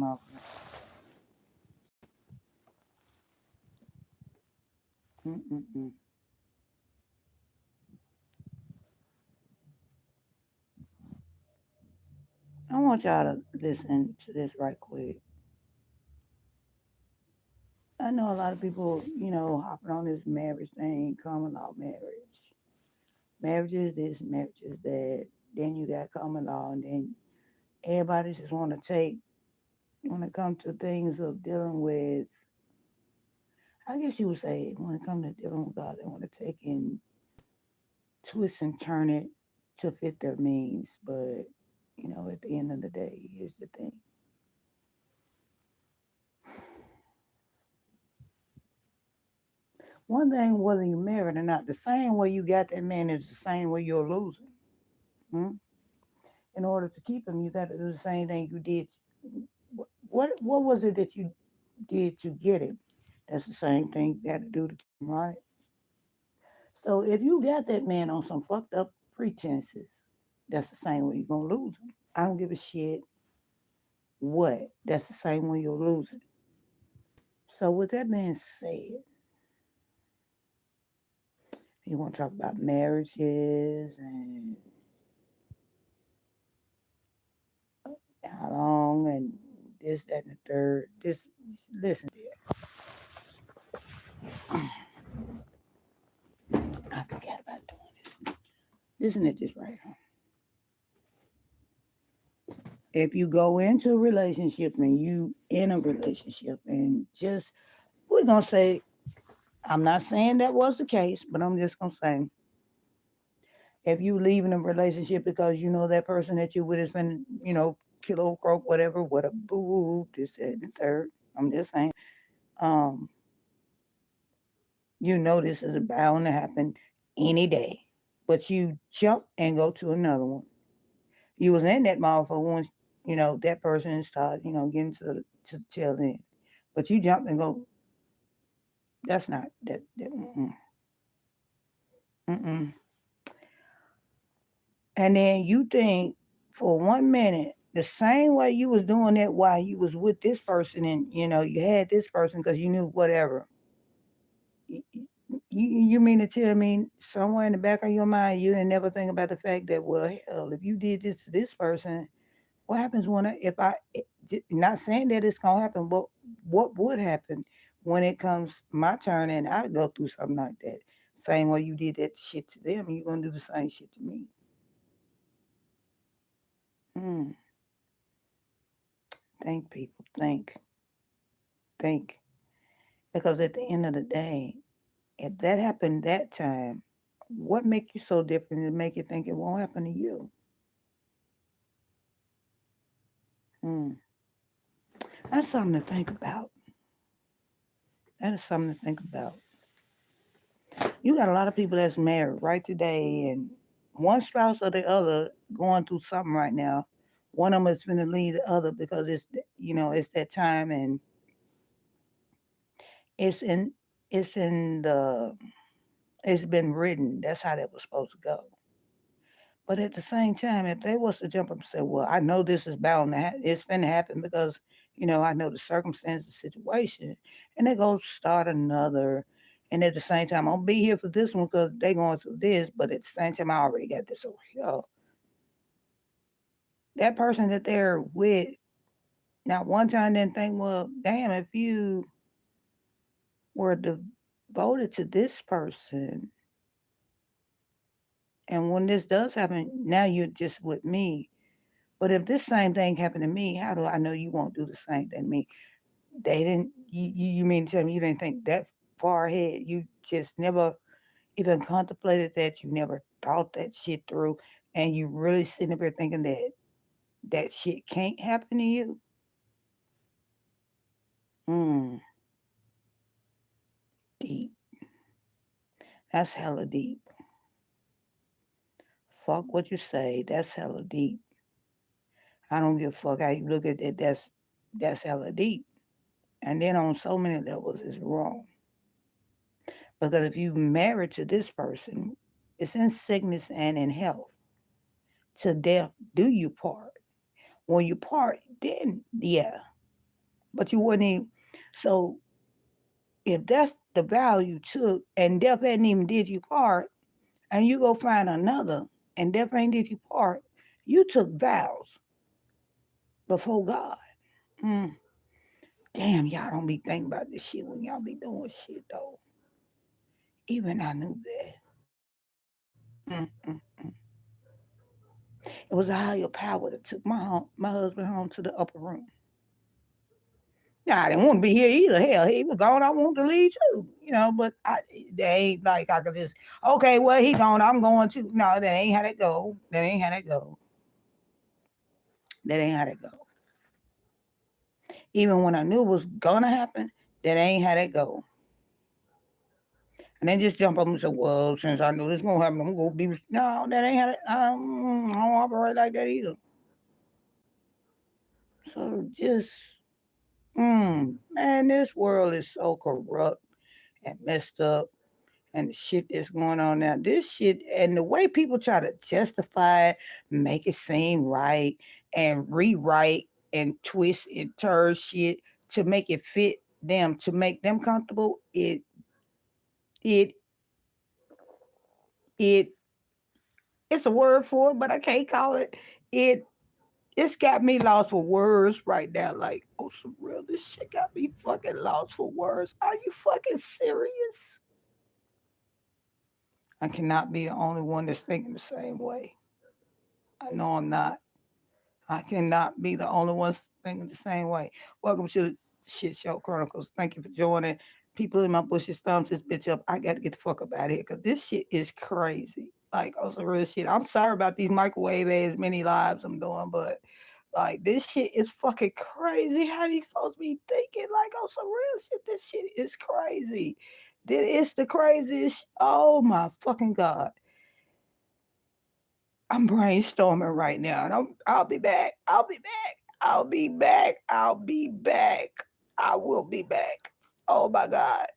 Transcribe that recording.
motherfucker. Mm-mm-mm. I want y'all to listen to this right quick. I know a lot of people, hopping on this marriage thing, common law marriage. Marriage is this, marriage is that. Then you got common law, and then everybody just want to take, when it comes to things of dealing with, I guess you would say, when it comes to dealing with God, they want to take and twist and turn it to fit their means. But, at the end of the day, here's the thing. One thing, whether you're married or not, the same way you got that man is the same way you're losing. Hmm? In order to keep him, you got to do the same thing you did. What was it that you did to get him? That's the same thing you got to do to keep him, right? So if you got that man on some fucked up pretenses, that's the same way you're gonna lose him. I don't give a shit what. That's the same way you're losing. So with that being said, you want to talk about marriages and how long and this, that, and the third. Just listen there. I forgot about doing this. Listen to this right here. If you go into a relationship and you in a relationship and just, we're gonna say, I'm not saying that was the case, but I'm just gonna say, if you leave in a relationship because you know that person that you with has been, kilo croak, whatever, what a boo, this, that, and the third. I'm just saying, um, you know this is bound to happen any day. But you jump and go to another one. You was in that motherfucker once, that person started, getting to the tail end. But you jump and go, that's not that mm-mm. And then you think for 1 minute, the same way you was doing that while you was with this person and you had this person because you knew whatever. You, you mean to tell me somewhere in the back of your mind you didn't never think about the fact that, well, hell, if you did this to this person, what happens when if I not saying that it's gonna happen, but what would happen when it comes my turn and I go through something like that? Same way you did that shit to them, you're gonna do the same shit to me. Hmm. Think, people, think. Because at the end of the day, if that happened that time, what make you so different to make you think it won't happen to you? Hmm. That's something to think about. That is something to think about. You got a lot of people that's married right today, and one spouse or the other going through something right now. One of them is going to leave the other because it's that time, and it's in it's in the it's been written. That's how that was supposed to go. But at the same time, if they was to jump up and say, "Well, I know this is bound to it's going to happen because I know the circumstance, the situation," and they go start another, and at the same time, I'll be here for this one because they going through this, but at the same time, I already got this over here. That person that they're with, not one time didn't think, "Well, damn, if you were devoted to this person, and when this does happen, now you're just with me." But if this same thing happened to me, how do I know you won't do the same thing to me? They didn't. You mean to tell me you didn't think that far ahead? You just never even contemplated that. You never thought that shit through, and you really sitting up here thinking that that shit can't happen to you. Mm, deep. That's hella deep. Fuck what you say. That's hella deep. I don't give a fuck how you look at that. That's hella deep. And then on so many levels, it's wrong. Because if you married to this person, it's in sickness and in health. To death do you part. When you part, then yeah. but you wouldn't even. So if that's the vow you took, and death hadn't even did you part, and you go find another, and death ain't did you part, you took vows before God. Mm. Damn, y'all don't be thinking about this shit when y'all be doing shit though. Even I knew that. It was a higher power that took my husband home to the upper room. Yeah, I didn't want to be here either. Hell, he was gone. I wanted to leave too, But they ain't like I could just okay. Well, he gone. I'm going too. No, that ain't how that go. That ain't how that go. That ain't how that go. Even when I knew it was gonna happen, that ain't how that go. And then just jump up and say, "Well, since I knew this gonna happen, I'm gonna be." No, that ain't how that. I don't operate like that either. So just, man, this world is so corrupt and messed up and the shit that's going on now. This shit and the way people try to justify it, make it seem right, and rewrite and twist and turn shit to make it fit them, to make them comfortable. It it it's a word for it, but I can't call it. It it's got me lost for words right now. Like, oh, some real, this shit got me fucking lost for words. Are you fucking serious? I cannot be the only one that's thinking the same way. I know I'm not. I cannot be the only one thinking the same way. Welcome to the Shit Show Chronicles. Thank you for joining. People in my bushes thumbs this bitch up. I got to get the fuck up out of here because this shit is crazy. Like, on some real shit. I'm sorry about these microwave as many lives I'm doing, but like this shit is fucking crazy. How these folks be thinking? Like, on some real shit, this shit is crazy. It's the craziest. Oh my fucking god. I'm brainstorming right now, and I'll be back. I'll be back. I'll be back. I'll be back. I will be back. Oh my God.